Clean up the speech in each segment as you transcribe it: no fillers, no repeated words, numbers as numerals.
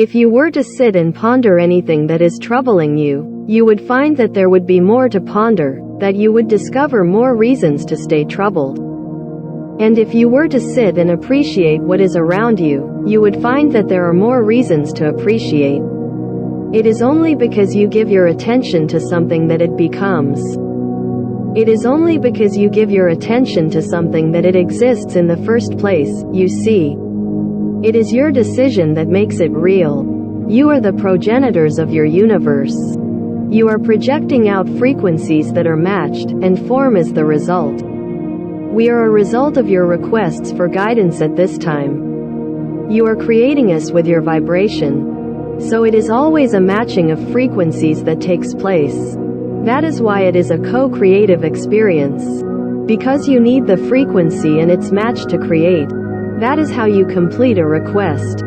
If you were to sit and ponder anything that is troubling you, you would find that there would be more to ponder, that you would discover more reasons to stay troubled. And if you were to sit and appreciate what is around you, you would find that there are more reasons to appreciate. It is only because you give your attention to something that it becomes. It is only because you give your attention to something that it exists in the first place, you see. It is your decision that makes it real. You are the progenitors of your universe. You are projecting out frequencies that are matched, and form is the result. We are a result of your requests for guidance at this time. You are creating us with your vibration. So it is always a matching of frequencies that takes place. That is why it is a co-creative experience. Because you need the frequency and its match to create. That is how you complete a request.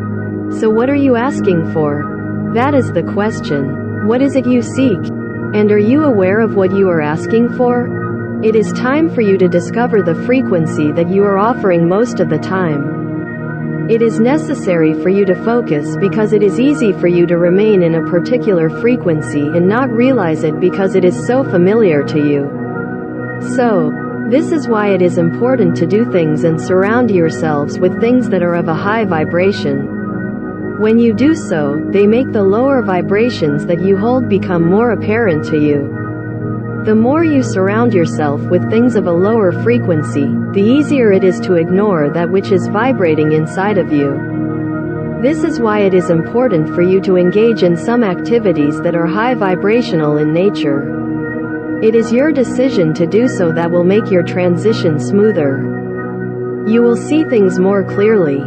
So what are you asking for? That is the question. What is it you seek? And are you aware of what you are asking for? It is time for you to discover the frequency that you are offering most of the time. It is necessary for you to focus because it is easy for you to remain in a particular frequency and not realize it because it is so familiar to you. So, this is why it is important to do things and surround yourselves with things that are of a high vibration. When you do so, they make the lower vibrations that you hold become more apparent to you. The more you surround yourself with things of a lower frequency, the easier it is to ignore that which is vibrating inside of you. This is why it is important for you to engage in some activities that are high vibrational in nature. It is your decision to do so that will make your transition smoother. You will see things more clearly.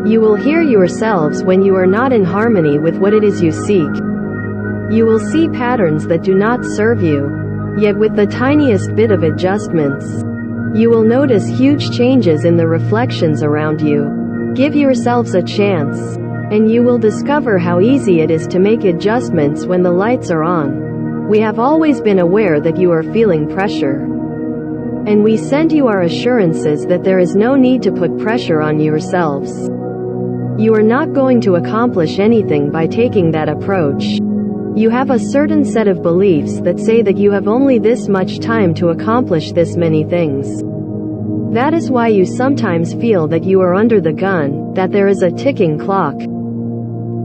You will hear yourselves when you are not in harmony with what it is you seek. You will see patterns that do not serve you. Yet with the tiniest bit of adjustments, you will notice huge changes in the reflections around you. Give yourselves a chance, and you will discover how easy it is to make adjustments when the lights are on. We have always been aware that you are feeling pressure. And we send you our assurances that there is no need to put pressure on yourselves. You are not going to accomplish anything by taking that approach. You have a certain set of beliefs that say that you have only this much time to accomplish this many things. That is why you sometimes feel that you are under the gun, that there is a ticking clock.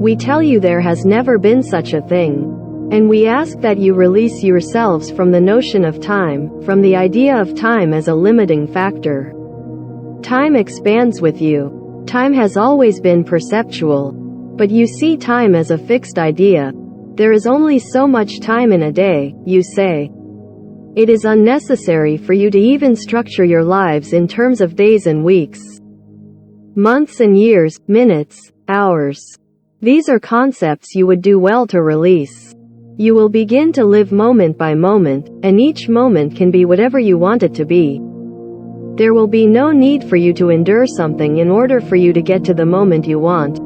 We tell you there has never been such a thing. And we ask that you release yourselves from the notion of time, from the idea of time as a limiting factor. Time expands with you. Time has always been perceptual. But you see time as a fixed idea. There is only so much time in a day, you say. It is unnecessary for you to even structure your lives in terms of days and weeks, months and years, minutes, hours. These are concepts you would do well to release. You will begin to live moment by moment, and each moment can be whatever you want it to be. There will be no need for you to endure something in order for you to get to the moment you want.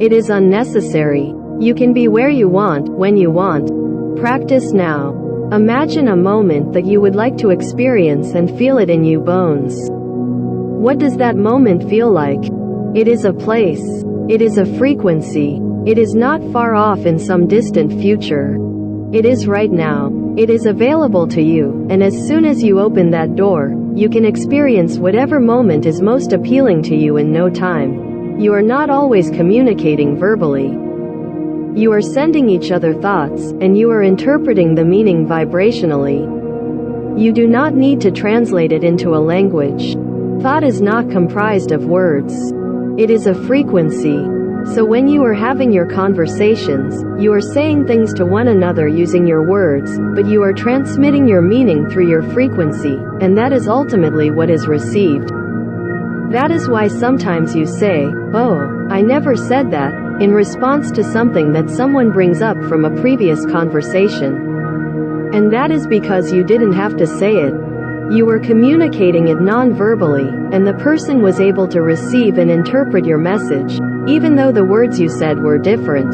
It is unnecessary. You can be where you want, when you want. Practice now. Imagine a moment that you would like to experience and feel it in your bones. What does that moment feel like? It is a place. It is a frequency. It is not far off in some distant future. It is right now. It is available to you, and as soon as you open that door, you can experience whatever moment is most appealing to you in no time. You are not always communicating verbally. You are sending each other thoughts, and you are interpreting the meaning vibrationally. You do not need to translate it into a language. Thought is not comprised of words. It is a frequency. So when you are having your conversations, you are saying things to one another using your words, but you are transmitting your meaning through your frequency, and that is ultimately what is received. That is why sometimes you say, "Oh, I never said that," in response to something that someone brings up from a previous conversation. And that is because you didn't have to say it. You were communicating it non-verbally, and the person was able to receive and interpret your message, even though the words you said were different.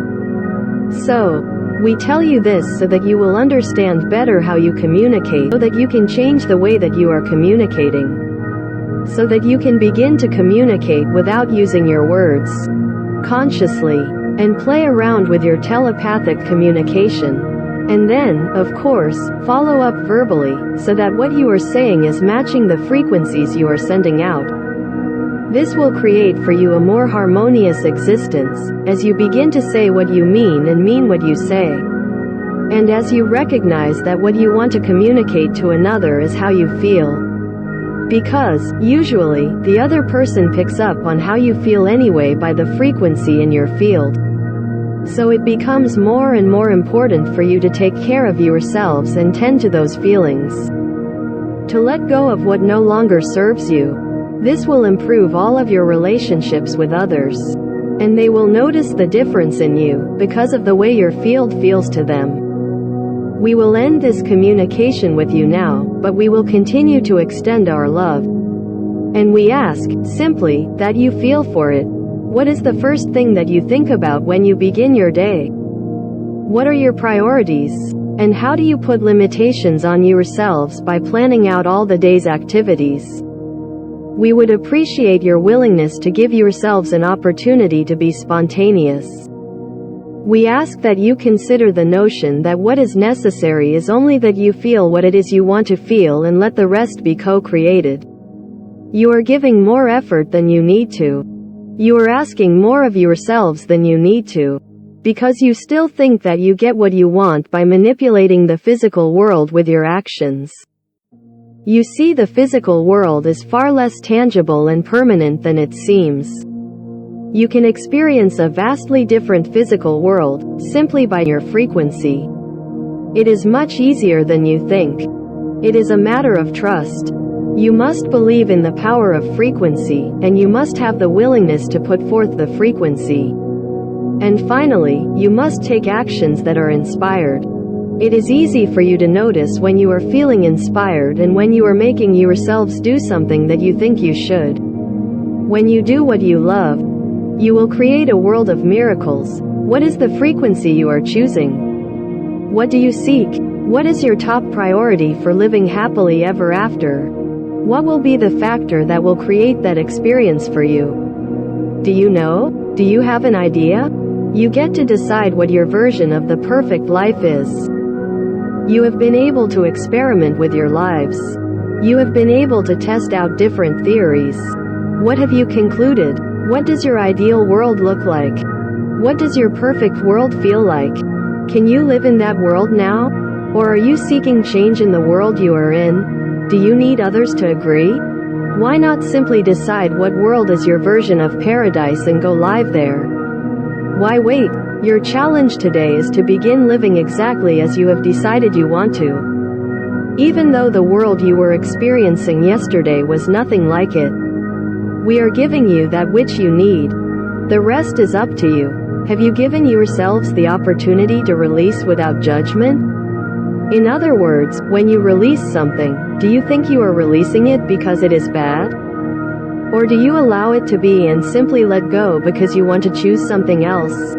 So, we tell you this so that you will understand better how you communicate, so that you can change the way that you are communicating. So that you can begin to communicate without using your words. Consciously. and play around with your telepathic communication. And then, of course, follow up verbally, so that what you are saying is matching the frequencies you are sending out. This will create for you a more harmonious existence, as you begin to say what you mean and mean what you say. And as you recognize that what you want to communicate to another is how you feel. Because, usually, the other person picks up on how you feel anyway by the frequency in your field. So it becomes more and more important for you to take care of yourselves and tend to those feelings. To let go of what no longer serves you. This will improve all of your relationships with others. And they will notice the difference in you, because of the way your field feels to them. We will end this communication with you now, but we will continue to extend our love. And we ask, simply, that you feel for it. What is the first thing that you think about when you begin your day? What are your priorities? And how do you put limitations on yourselves by planning out all the day's activities? We would appreciate your willingness to give yourselves an opportunity to be spontaneous. We ask that you consider the notion that what is necessary is only that you feel what it is you want to feel and let the rest be co-created. You are giving more effort than you need to. You are asking more of yourselves than you need to. Because you still think that you get what you want by manipulating the physical world with your actions. You see, the physical world is far less tangible and permanent than it seems. You can experience a vastly different physical world, simply by your frequency. It is much easier than you think. It is a matter of trust. You must believe in the power of frequency, and you must have the willingness to put forth the frequency. And finally, you must take actions that are inspired. It is easy for you to notice when you are feeling inspired and when you are making yourselves do something that you think you should. When you do what you love, you will create a world of miracles. What is the frequency you are choosing? What do you seek? What is your top priority for living happily ever after? What will be the factor that will create that experience for you? Do you know? Do you have an idea? You get to decide what your version of the perfect life is. You have been able to experiment with your lives. You have been able to test out different theories. What have you concluded? What does your ideal world look like? What does your perfect world feel like? Can you live in that world now? Or are you seeking change in the world you are in? Do you need others to agree? Why not simply decide what world is your version of paradise and go live there? Why wait? Your challenge today is to begin living exactly as you have decided you want to. Even though the world you were experiencing yesterday was nothing like it. We are giving you that which you need. The rest is up to you. Have you given yourselves the opportunity to release without judgment? In other words, when you release something, do you think you are releasing it because it is bad? Or do you allow it to be and simply let go because you want to choose something else?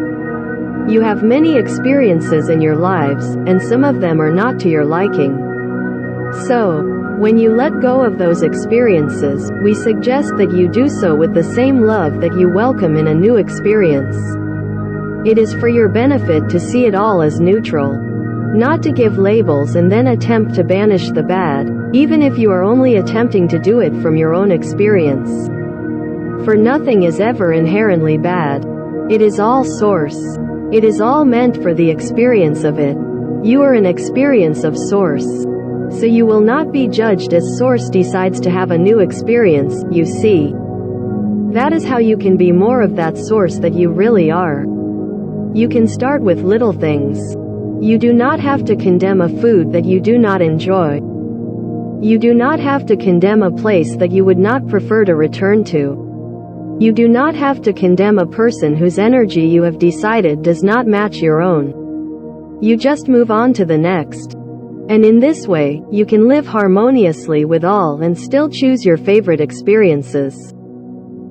You have many experiences in your lives, and some of them are not to your liking. So, when you let go of those experiences, we suggest that you do so with the same love that you welcome in a new experience. It is for your benefit to see it all as neutral. Not to give labels and then attempt to banish the bad, even if you are only attempting to do it from your own experience. For nothing is ever inherently bad. It is all source. It is all meant for the experience of it. You are an experience of source. So you will not be judged as source decides to have a new experience, you see. That is how you can be more of that source that you really are. You can start with little things. You do not have to condemn a food that you do not enjoy. You do not have to condemn a place that you would not prefer to return to. You do not have to condemn a person whose energy you have decided does not match your own. You just move on to the next. And in this way, you can live harmoniously with all and still choose your favorite experiences.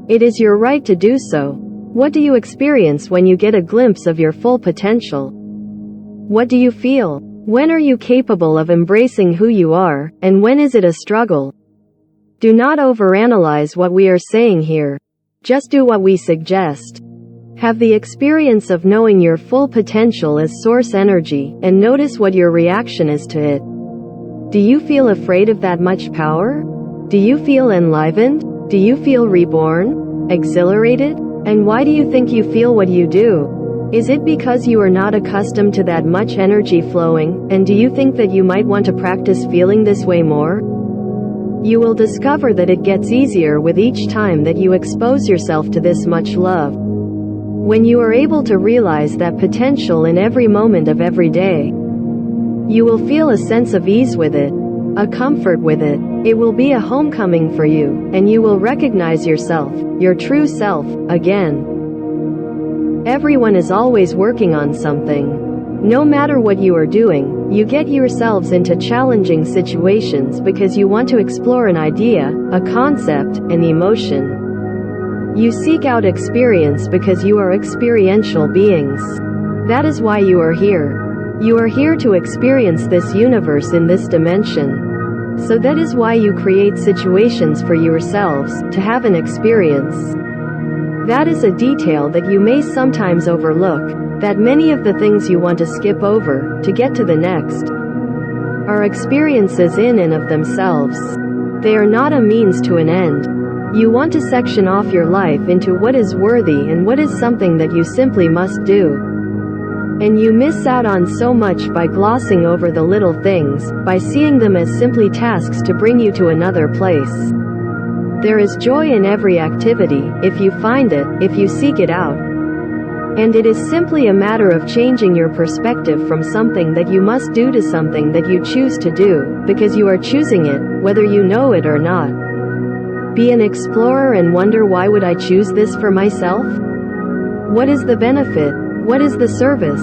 It is your right to do so. What do you experience when you get a glimpse of your full potential? What do you feel? When are you capable of embracing who you are, and when is it a struggle? Do not overanalyze what we are saying here. Just do what we suggest. Have the experience of knowing your full potential as source energy, and notice what your reaction is to it. Do you feel afraid of that much power? Do you feel enlivened? Do you feel reborn? Exhilarated? And why do you think you feel what you do? Is it because you are not accustomed to that much energy flowing, and do you think that you might want to practice feeling this way more? You will discover that it gets easier with each time that you expose yourself to this much love. When you are able to realize that potential in every moment of every day, you will feel a sense of ease with it, a comfort with it. It will be a homecoming for you, and you will recognize yourself, your true self, again. Everyone is always working on something. No matter what you are doing, you get yourselves into challenging situations because you want to explore an idea, a concept, an emotion. You seek out experience because you are experiential beings. That is why you are here. You are here to experience this universe in this dimension. So that is why you create situations for yourselves, to have an experience. That is a detail that you may sometimes overlook, that many of the things you want to skip over, to get to the next, are experiences in and of themselves. They are not a means to an end. You want to section off your life into what is worthy and what is something that you simply must do. And you miss out on so much by glossing over the little things, by seeing them as simply tasks to bring you to another place. There is joy in every activity, if you find it, if you seek it out. And it is simply a matter of changing your perspective from something that you must do to something that you choose to do, because you are choosing it, whether you know it or not. Be an explorer and wonder, why would I choose this for myself? What is the benefit? What is the service?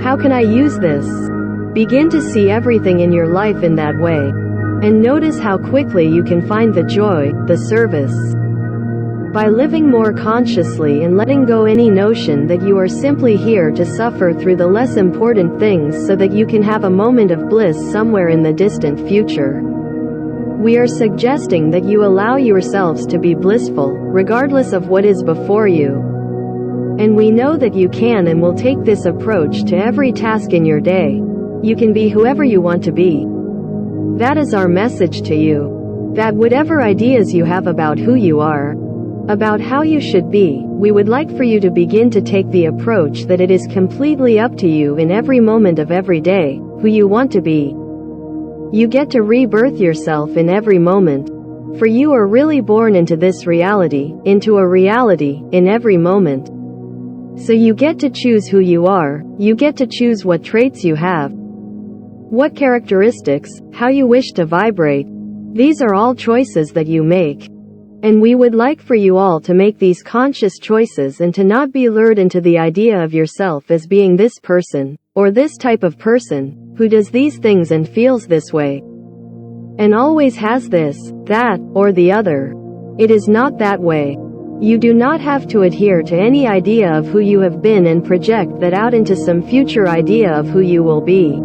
How can I use this? Begin to see everything in your life in that way. And notice how quickly you can find the joy, the service. By living more consciously and letting go any notion that you are simply here to suffer through the less important things so that you can have a moment of bliss somewhere in the distant future. We are suggesting that you allow yourselves to be blissful, regardless of what is before you. And we know that you can and will take this approach to every task in your day. You can be whoever you want to be. That is our message to you. That whatever ideas you have about who you are, about how you should be, we would like for you to begin to take the approach that it is completely up to you in every moment of every day, who you want to be. You get to rebirth yourself in every moment. For you are really born into this reality, into a reality, in every moment. So you get to choose who you are, you get to choose what traits you have, what characteristics, how you wish to vibrate. These are all choices that you make. And we would like for you all to make these conscious choices and to not be lured into the idea of yourself as being this person, or this type of person, who does these things and feels this way, and always has this, that, or the other. It is not that way. You do not have to adhere to any idea of who you have been and project that out into some future idea of who you will be.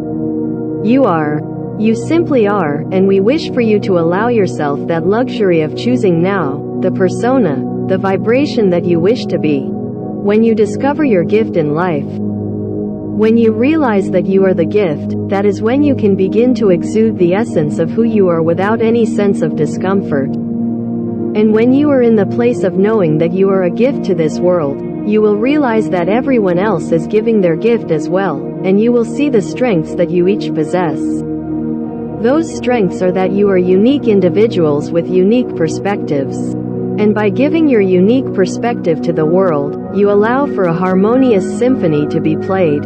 You are. You simply are, and we wish for you to allow yourself that luxury of choosing now, the persona, the vibration that you wish to be. When you discover your gift in life, when you realize that you are the gift, that is when you can begin to exude the essence of who you are without any sense of discomfort. And when you are in the place of knowing that you are a gift to this world, you will realize that everyone else is giving their gift as well, and you will see the strengths that you each possess. Those strengths are that you are unique individuals with unique perspectives. And by giving your unique perspective to the world, you allow for a harmonious symphony to be played.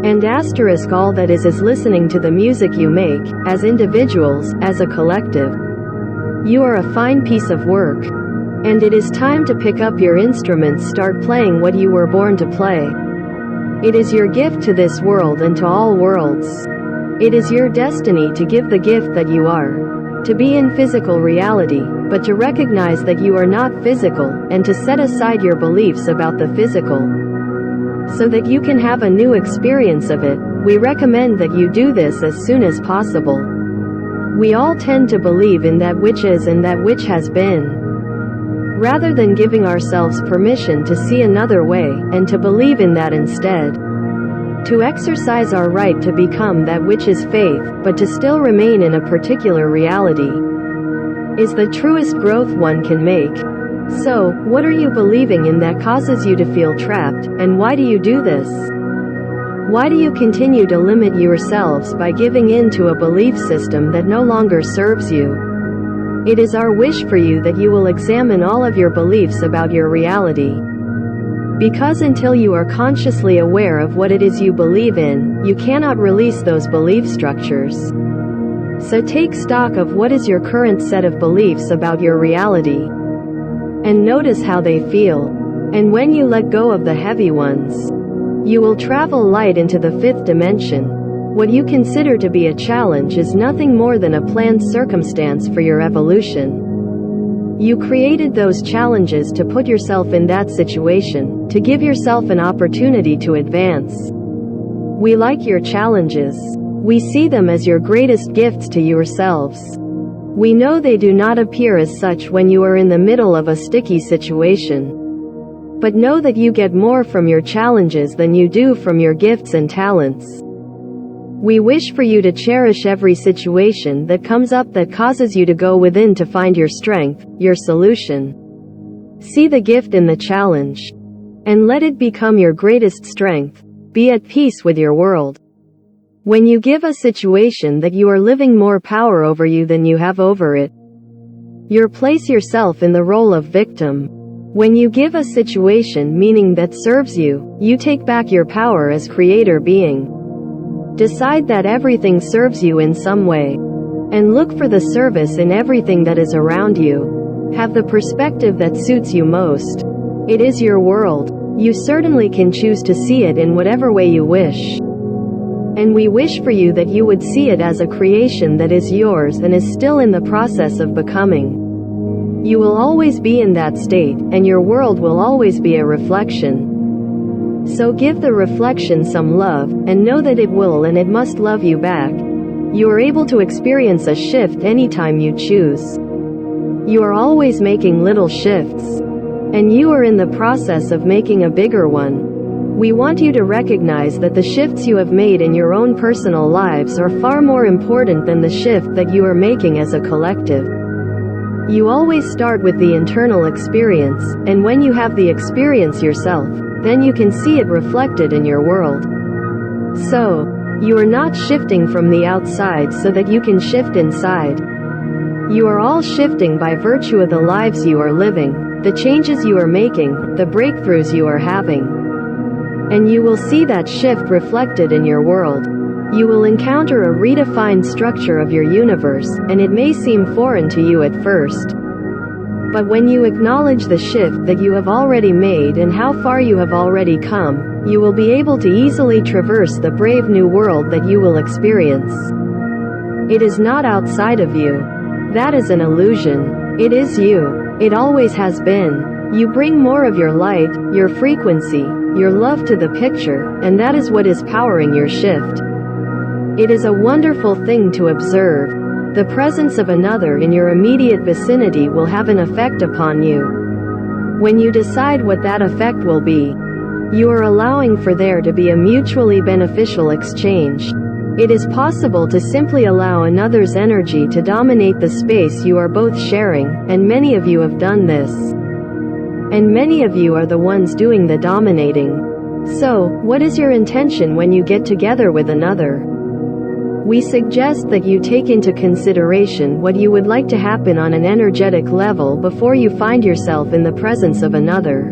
And asterisk all that is listening to the music you make, as individuals, as a collective. You are a fine piece of work. And it is time to pick up your instruments, start playing what you were born to play. It is your gift to this world and to all worlds. It is your destiny to give the gift that you are. To be in physical reality, but to recognize that you are not physical, and to set aside your beliefs about the physical. So that you can have a new experience of it, we recommend that you do this as soon as possible. We all tend to believe in that which is and that which has been. rather than giving ourselves permission to see another way, and to believe in that instead. To exercise our right to become that which is faith, but to still remain in a particular reality, is the truest growth one can make. So, what are you believing in that causes you to feel trapped, and why do you do this? Why do you continue to limit yourselves by giving in to a belief system that no longer serves you? It is our wish for you that you will examine all of your beliefs about your reality. Because until you are consciously aware of what it is you believe in, you cannot release those belief structures. So take stock of what is your current set of beliefs about your reality, and notice how they feel. And when you let go of the heavy ones, you will travel light into the fifth dimension. What you consider to be a challenge is nothing more than a planned circumstance for your evolution. You created those challenges to put yourself in that situation, to give yourself an opportunity to advance. We like your challenges. We see them as your greatest gifts to yourselves. We know they do not appear as such when you are in the middle of a sticky situation. But know that you get more from your challenges than you do from your gifts and talents. We wish for you to cherish every situation that comes up that causes you to go within to find your strength, your solution. See the gift in the challenge, and let it become your greatest strength. Be at peace with your world. When you give a situation that you are living more power over you than you have over it, you place yourself in the role of victim. When you give a situation meaning that serves you, you take back your power as creator being. Decide that everything serves you in some way, and look for the service in everything that is around you. Have the perspective that suits you most. It is your world. You certainly can choose to see it in whatever way you wish. And we wish for you that you would see it as a creation that is yours and is still in the process of becoming. You will always be in that state, and your world will always be a reflection. So give the reflection some love, and know that it will and it must love you back. You are able to experience a shift anytime you choose. You are always making little shifts, and you are in the process of making a bigger one. We want you to recognize that the shifts you have made in your own personal lives are far more important than the shift that you are making as a collective. You always start with the internal experience, and when you have the experience yourself, then you can see it reflected in your world. So, you are not shifting from the outside so that you can shift inside. You are all shifting by virtue of the lives you are living, the changes you are making, the breakthroughs you are having. And you will see that shift reflected in your world. You will encounter a redefined structure of your universe, and it may seem foreign to you at first. But when you acknowledge the shift that you have already made and how far you have already come, you will be able to easily traverse the brave new world that you will experience. It is not outside of you. That is an illusion. It is you. It always has been. You bring more of your light, your frequency, your love to the picture, and that is what is powering your shift. It is a wonderful thing to observe. The presence of another in your immediate vicinity will have an effect upon you. When you decide what that effect will be, you are allowing for there to be a mutually beneficial exchange. It is possible to simply allow another's energy to dominate the space you are both sharing, and many of you have done this. And many of you are the ones doing the dominating. So, what is your intention when you get together with another? We suggest that you take into consideration what you would like to happen on an energetic level before you find yourself in the presence of another.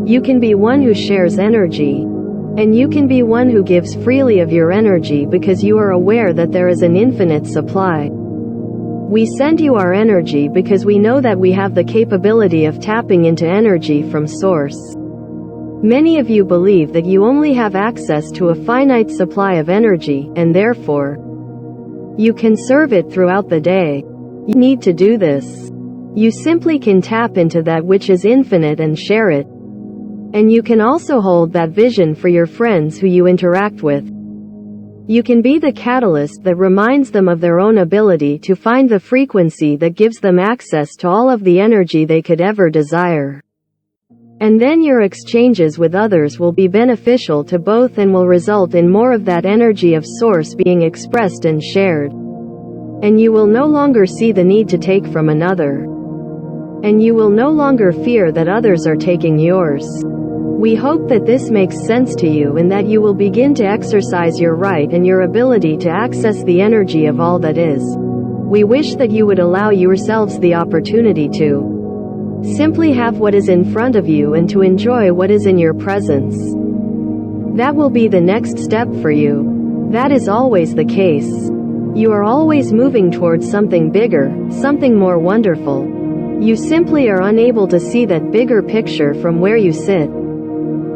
You can be one who shares energy, and you can be one who gives freely of your energy because you are aware that there is an infinite supply. We send you our energy because we know that we have the capability of tapping into energy from source. Many of you believe that you only have access to a finite supply of energy, and therefore, you conserve it throughout the day. You need to do this. You simply can tap into that which is infinite and share it. And you can also hold that vision for your friends who you interact with. You can be the catalyst that reminds them of their own ability to find the frequency that gives them access to all of the energy they could ever desire. And then your exchanges with others will be beneficial to both and will result in more of that energy of source being expressed and shared. And you will no longer see the need to take from another. And you will no longer fear that others are taking yours. We hope that this makes sense to you and that you will begin to exercise your right and your ability to access the energy of all that is. We wish that you would allow yourselves the opportunity to simply have what is in front of you and to enjoy what is in your presence. That will be the next step for you. That is always the case. You are always moving towards something bigger, something more wonderful. You simply are unable to see that bigger picture from where you sit.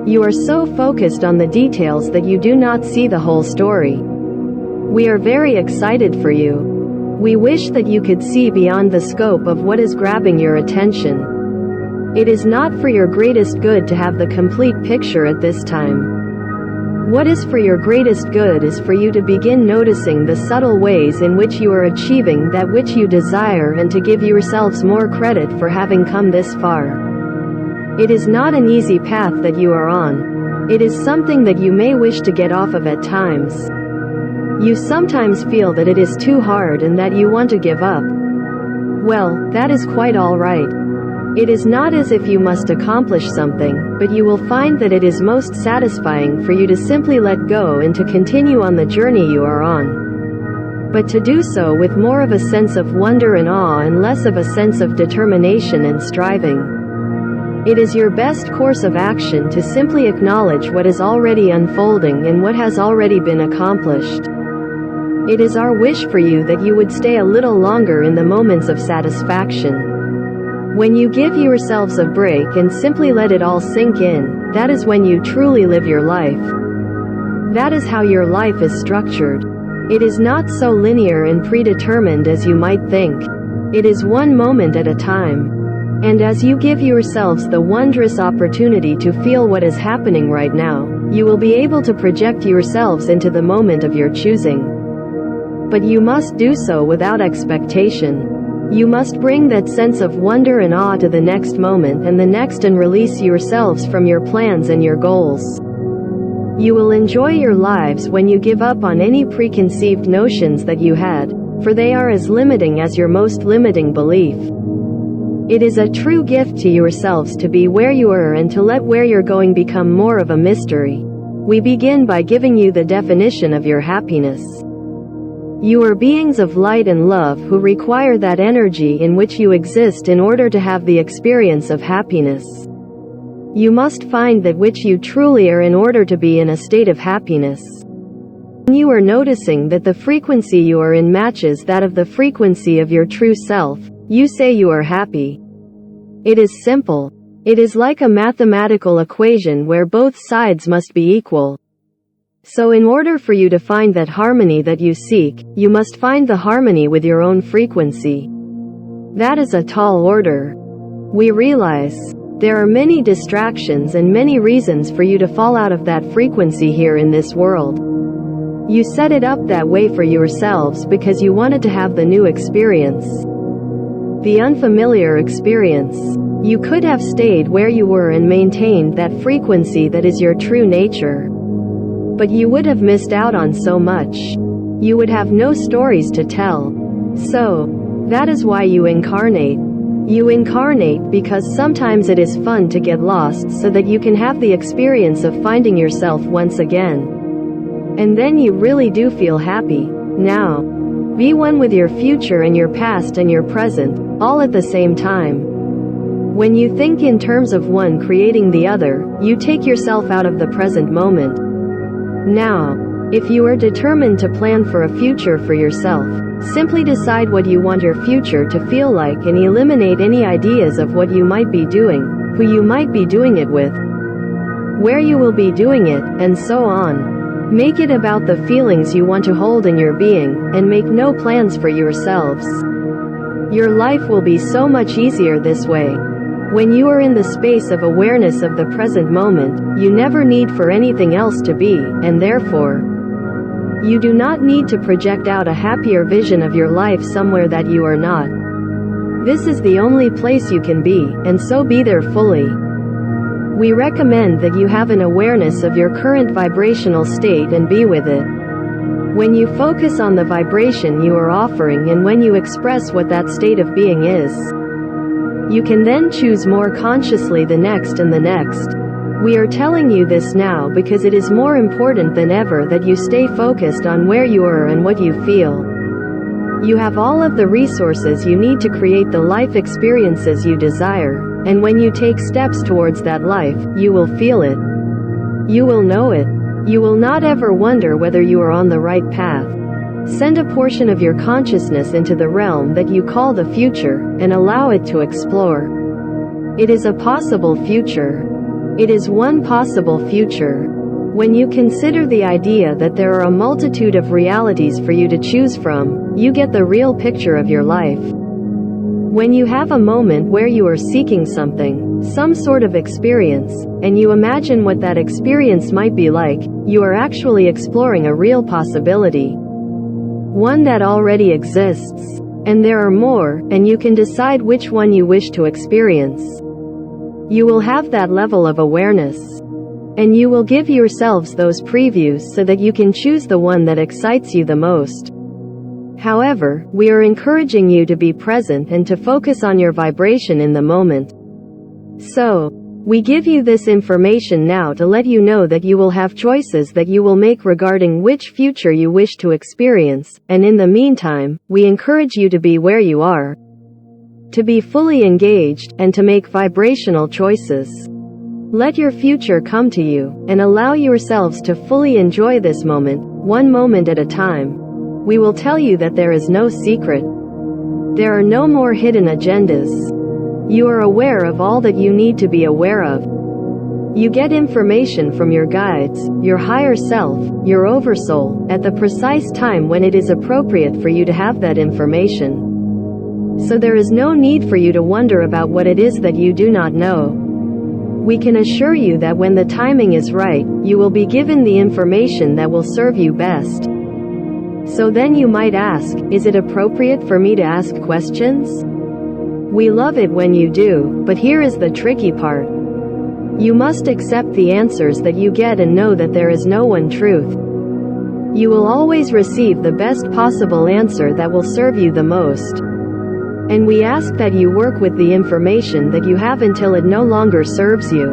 You are so focused on the details that you do not see the whole story. We are very excited for you. We wish that you could see beyond the scope of what is grabbing your attention. It is not for your greatest good to have the complete picture at this time. What is for your greatest good is for you to begin noticing the subtle ways in which you are achieving that which you desire and to give yourselves more credit for having come this far. It is not an easy path that you are on. It is something that you may wish to get off of at times. You sometimes feel that it is too hard and that you want to give up. Well, that is quite all right. It is not as if you must accomplish something, but you will find that it is most satisfying for you to simply let go and to continue on the journey you are on. But to do so with more of a sense of wonder and awe and less of a sense of determination and striving. It is your best course of action to simply acknowledge what is already unfolding and what has already been accomplished. It is our wish for you that you would stay a little longer in the moments of satisfaction. When you give yourselves a break and simply let it all sink in, that is when you truly live your life. That is how your life is structured. It is not so linear and predetermined as you might think. It is one moment at a time. And as you give yourselves the wondrous opportunity to feel what is happening right now, you will be able to project yourselves into the moment of your choosing. But you must do so without expectation. You must bring that sense of wonder and awe to the next moment and the next and release yourselves from your plans and your goals. You will enjoy your lives when you give up on any preconceived notions that you had, for they are as limiting as your most limiting belief. It is a true gift to yourselves to be where you are and to let where you're going become more of a mystery. We begin by giving you the definition of your happiness. You are beings of light and love who require that energy in which you exist in order to have the experience of happiness. You must find that which you truly are in order to be in a state of happiness. When you are noticing that the frequency you are in matches that of the frequency of your true self, you say you are happy. It is simple. It is like a mathematical equation where both sides must be equal. So in order for you to find that harmony that you seek, you must find the harmony with your own frequency. That is a tall order. We realize there are many distractions and many reasons for you to fall out of that frequency here in this world. You set it up that way for yourselves because you wanted to have the new experience. The unfamiliar experience. You could have stayed where you were and maintained that frequency that is your true nature. But you would have missed out on so much. You would have no stories to tell. So, that is why you incarnate. You incarnate because sometimes it is fun to get lost so that you can have the experience of finding yourself once again. And then you really do feel happy. Now, be one with your future and your past and your present, all at the same time. When you think in terms of one creating the other, you take yourself out of the present moment. Now, if you are determined to plan for a future for yourself, simply decide what you want your future to feel like and eliminate any ideas of what you might be doing, who you might be doing it with, where you will be doing it, and so on. Make it about the feelings you want to hold in your being, and make no plans for yourselves. Your life will be so much easier this way. When you are in the space of awareness of the present moment, you never need for anything else to be, and therefore, You do not need to project out a happier vision of your life somewhere that you are not. This is the only place you can be, and so be there fully. We recommend that you have an awareness of your current vibrational state and be with it. When you focus on the vibration you are offering and when you express what that state of being is, you can then choose more consciously the next and the next. We are telling you this now because it is more important than ever that you stay focused on where you are and what you feel. You have all of the resources you need to create the life experiences you desire, and when you take steps towards that life, you will feel it. You will know it. You will not ever wonder whether you are on the right path. Send a portion of your consciousness into the realm that you call the future, and allow it to explore. It is a possible future. It is one possible future. When you consider the idea that there are a multitude of realities for you to choose from, you get the real picture of your life. When you have a moment where you are seeking something, some sort of experience, and you imagine what that experience might be like, you are actually exploring a real possibility. One that already exists. And there are more, and you can decide which one you wish to experience. You will have that level of awareness. And you will give yourselves those previews so that you can choose the one that excites you the most. However, we are encouraging you to be present and to focus on your vibration in the moment. So, we give you this information now to let you know that you will have choices that you will make regarding which future you wish to experience, and in the meantime, we encourage you to be where you are. To be fully engaged, and to make vibrational choices. Let your future come to you, and allow yourselves to fully enjoy this moment, one moment at a time. We will tell you that there is no secret. There are no more hidden agendas. You are aware of all that you need to be aware of. You get information from your guides, your higher self, your oversoul, at the precise time when it is appropriate for you to have that information. So there is no need for you to wonder about what it is that you do not know. We can assure you that when the timing is right, you will be given the information that will serve you best. So then you might ask, is it appropriate for me to ask questions? We love it when you do, but here is the tricky part. You must accept the answers that you get and know that there is no one truth. You will always receive the best possible answer that will serve you the most. And we ask that you work with the information that you have until it no longer serves you.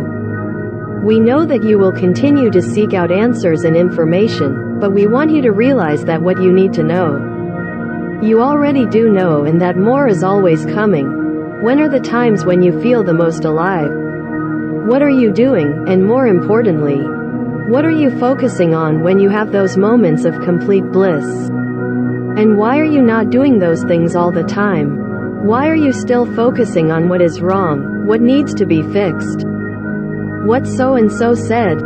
We know that you will continue to seek out answers and information, but we want you to realize that what you need to know, you already do know, and that more is always coming. When are the times when you feel the most alive? What are you doing, and more importantly, what are you focusing on when you have those moments of complete bliss? And why are you not doing those things all the time? Why are you still focusing on what is wrong, what needs to be fixed? What so-and-so said?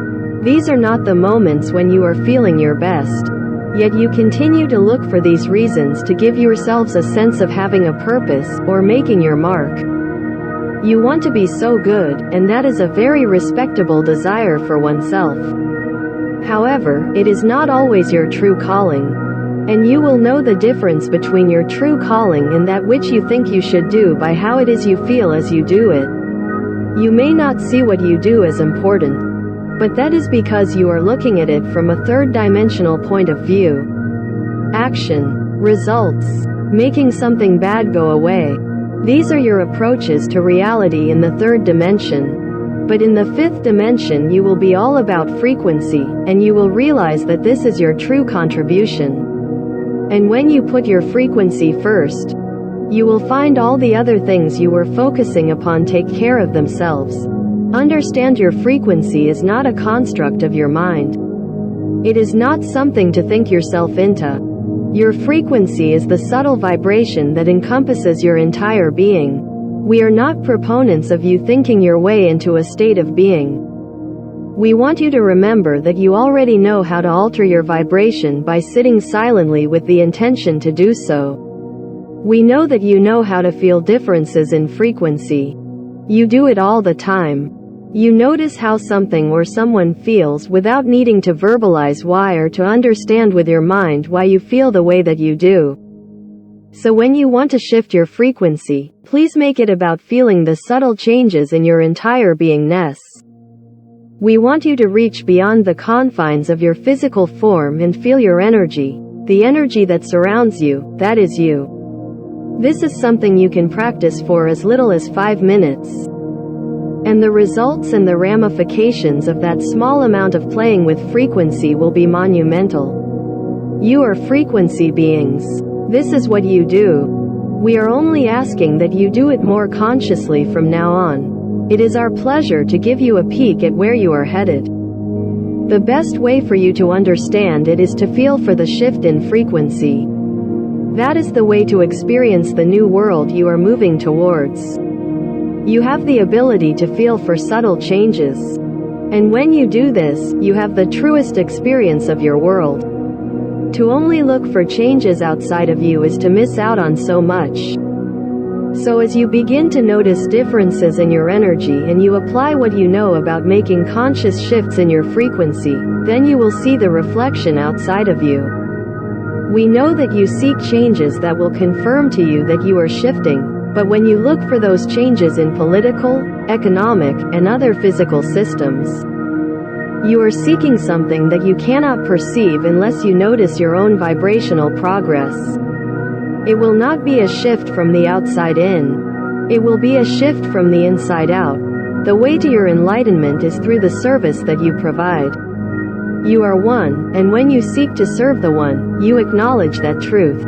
These are not the moments when you are feeling your best. Yet you continue to look for these reasons to give yourselves a sense of having a purpose, or making your mark. You want to be so good, and that is a very respectable desire for oneself. However, it is not always your true calling. And you will know the difference between your true calling and that which you think you should do by how it is you feel as you do it. You may not see what you do as important. But that is because you are looking at it from a third-dimensional point of view. Action. Results. Making something bad go away. These are your approaches to reality in the third dimension. But in the fifth dimension you will be all about frequency, and you will realize that this is your true contribution. And when you put your frequency first, you will find all the other things you were focusing upon take care of themselves. Understand your frequency is not a construct of your mind. It is not something to think yourself into. Your frequency is the subtle vibration that encompasses your entire being. We are not proponents of you thinking your way into a state of being. We want you to remember that you already know how to alter your vibration by sitting silently with the intention to do so. We know that you know how to feel differences in frequency. You do it all the time. You notice how something or someone feels without needing to verbalize why or to understand with your mind why you feel the way that you do. So when you want to shift your frequency, please make it about feeling the subtle changes in your entire beingness. We want you to reach beyond the confines of your physical form and feel your energy, the energy that surrounds you, that is you. This is something you can practice for as little as 5 minutes. And the results and the ramifications of that small amount of playing with frequency will be monumental. You are frequency beings. This is what you do. We are only asking that you do it more consciously from now on. It is our pleasure to give you a peek at where you are headed. The best way for you to understand it is to feel for the shift in frequency. That is the way to experience the new world you are moving towards. You have the ability to feel for subtle changes. And when you do this, you have the truest experience of your world. To only look for changes outside of you is to miss out on so much. So as you begin to notice differences in your energy and you apply what you know about making conscious shifts in your frequency, then you will see the reflection outside of you. We know that you seek changes that will confirm to you that you are shifting. But when you look for those changes in political, economic, and other physical systems, you are seeking something that you cannot perceive unless you notice your own vibrational progress. It will not be a shift from the outside in. It will be a shift from the inside out. The way to your enlightenment is through the service that you provide. You are one, and when you seek to serve the one, you acknowledge that truth.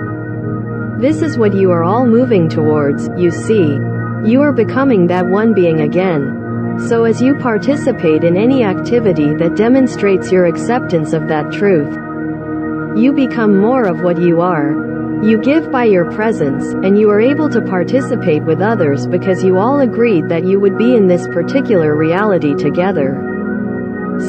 This is what you are all moving towards, you see. You are becoming that one being again. So as you participate in any activity that demonstrates your acceptance of that truth, you become more of what you are. You give by your presence, and you are able to participate with others because you all agreed that you would be in this particular reality together.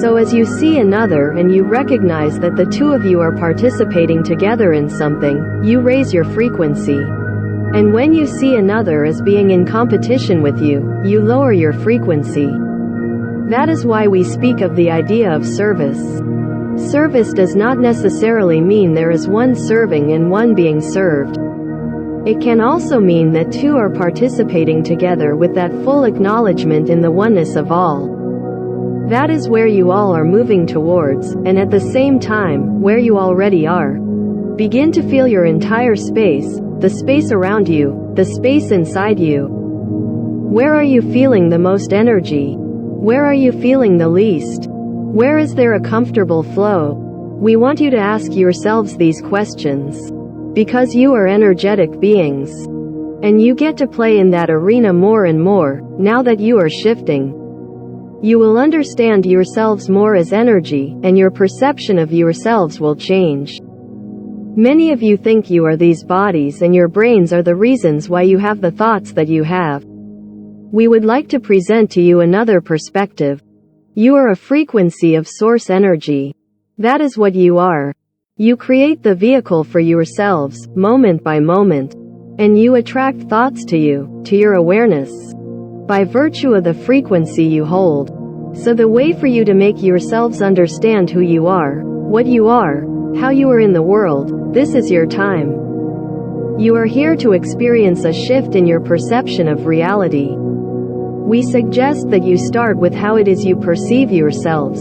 So as you see another and you recognize that the two of you are participating together in something, you raise your frequency. And when you see another as being in competition with you, you lower your frequency. That is why we speak of the idea of service. Service does not necessarily mean there is one serving and one being served. It can also mean that two are participating together with that full acknowledgement in the oneness of all. That is where you all are moving towards, and at the same time, where you already are. Begin to feel your entire space, the space around you, the space inside you. Where are you feeling the most energy? Where are you feeling the least? Where is there a comfortable flow? We want you to ask yourselves these questions. Because you are energetic beings. And you get to play in that arena more and more, now that you are shifting. You will understand yourselves more as energy, and your perception of yourselves will change. Many of you think you are these bodies and your brains are the reasons why you have the thoughts that you have. We would like to present to you another perspective. You are a frequency of source energy. That is what you are. You create the vehicle for yourselves, moment by moment. And you attract thoughts to you, to your awareness, by virtue of the frequency you hold. So the way for you to make yourselves understand who you are, what you are, how you are in the world, this is your time. You are here to experience a shift in your perception of reality. We suggest that you start with how it is you perceive yourselves.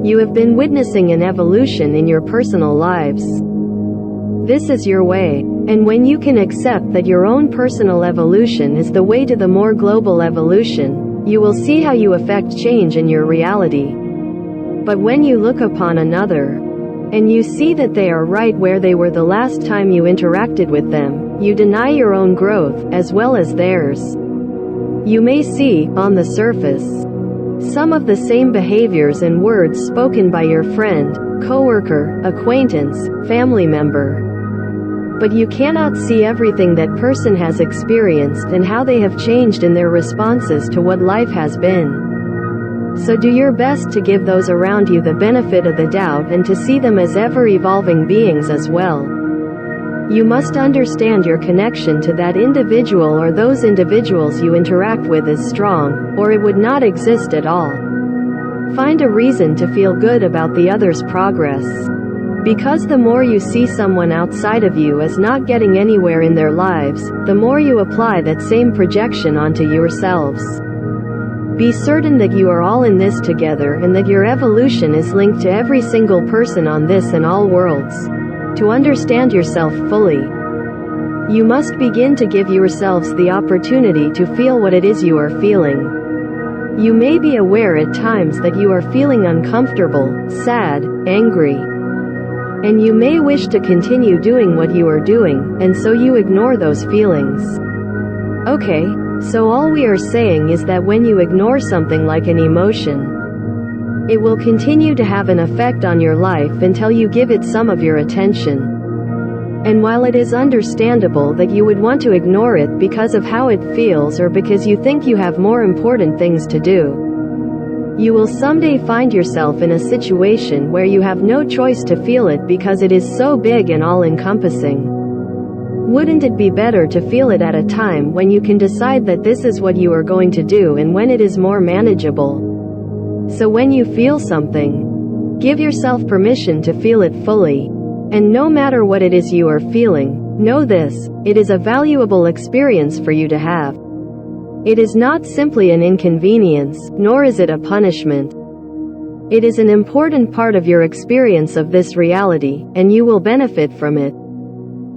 You have been witnessing an evolution in your personal lives. This is your way. And when you can accept that your own personal evolution is the way to the more global evolution, you will see how you affect change in your reality. But when you look upon another, and you see that they are right where they were the last time you interacted with them, you deny your own growth, as well as theirs. You may see, on the surface, some of the same behaviors and words spoken by your friend, coworker, acquaintance, family member. But you cannot see everything that person has experienced and how they have changed in their responses to what life has been. So do your best to give those around you the benefit of the doubt and to see them as ever-evolving beings as well. You must understand your connection to that individual or those individuals you interact with is strong, or it would not exist at all. Find a reason to feel good about the other's progress. Because the more you see someone outside of you as not getting anywhere in their lives, the more you apply that same projection onto yourselves. Be certain that you are all in this together and that your evolution is linked to every single person on this and all worlds. To understand yourself fully, you must begin to give yourselves the opportunity to feel what it is you are feeling. You may be aware at times that you are feeling uncomfortable, sad, angry. And you may wish to continue doing what you are doing, and so you ignore those feelings. Okay, so all we are saying is that when you ignore something like an emotion, it will continue to have an effect on your life until you give it some of your attention. And while it is understandable that you would want to ignore it because of how it feels or because you think you have more important things to do, you will someday find yourself in a situation where you have no choice to feel it because it is so big and all-encompassing. Wouldn't it be better to feel it at a time when you can decide that this is what you are going to do and when it is more manageable? So when you feel something, give yourself permission to feel it fully. And no matter what it is you are feeling, know this, it is a valuable experience for you to have. It is not simply an inconvenience, nor is it a punishment. It is an important part of your experience of this reality, and you will benefit from it.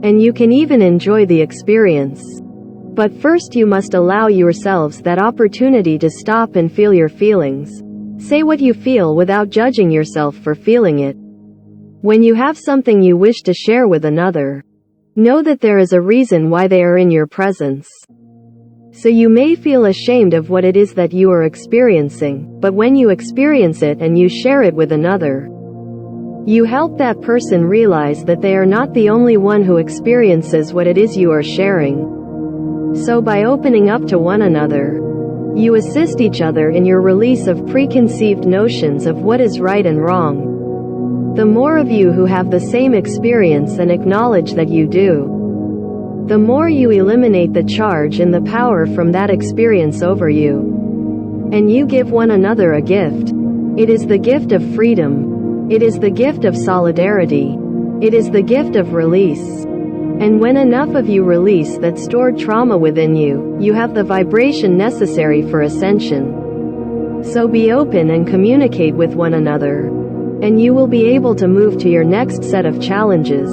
And you can even enjoy the experience. But first you must allow yourselves that opportunity to stop and feel your feelings. Say what you feel without judging yourself for feeling it. When you have something you wish to share with another, know that there is a reason why they are in your presence. So you may feel ashamed of what it is that you are experiencing, but when you experience it and you share it with another, you help that person realize that they are not the only one who experiences what it is you are sharing. So by opening up to one another, you assist each other in your release of preconceived notions of what is right and wrong. The more of you who have the same experience and acknowledge that you do, the more you eliminate the charge and the power from that experience over you. And you give one another a gift. It is the gift of freedom. It is the gift of solidarity. It is the gift of release. And when enough of you release that stored trauma within you, you have the vibration necessary for ascension. So be open and communicate with one another, and you will be able to move to your next set of challenges.